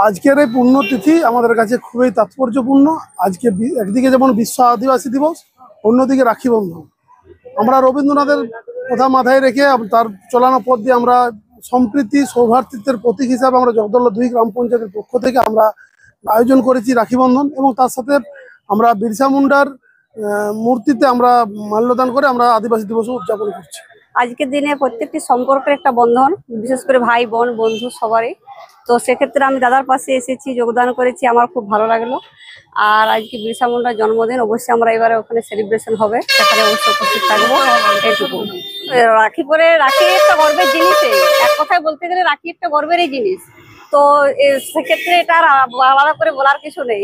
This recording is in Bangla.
আজকের এই পুণ্যতিথি আমাদের কাছে খুবই তাৎপর্যপূর্ণ। আজকে একদিকে যেমন বিশ্ব আদিবাসী দিবস, অন্যদিকে রাখি বন্ধন। আমরা রবীন্দ্রনাথের কথা মাথায় রেখে তার চলানো পথ দিয়ে আমরা সম্প্রীতি সৌভ্রাতৃত্বের প্রতীক হিসাবে আমরা জগদল্লা 2 গ্রাম পঞ্চায়েতের পক্ষ থেকে আমরা আয়োজন করেছি রাখি বন্ধন, এবং তার সাথে আমরা বিরসা মুন্ডার মূর্তিতে আমরা মাল্যদান করে আমরা আদিবাসী দিবস উদযাপন করছি। আজকের দিনে প্রত্যেকটি সম্পর্কের একটা বন্ধন, বিশেষ করে ভাই বোন বন্ধু সবারই। তো সেক্ষেত্রে আমি দাদার পাশে এসেছি, যোগদান করেছি, আমার খুব ভালো লাগলো। আর আজকে বিরসা মুন্ডার জন্মদিন, অবশ্যই আমরা এবারে ওখানে সেলিব্রেশন হবে, সেখানে অবশ্যই উপস্থিত থাকবো। এইটুকু। রাখি পরে রাখি একটা গর্বের জিনিস, এক কথায় বলতে গেলে রাখি একটা গর্বেরই জিনিস। তো সেক্ষেত্রে এটা আলাদা করে বলার কিছু নেই।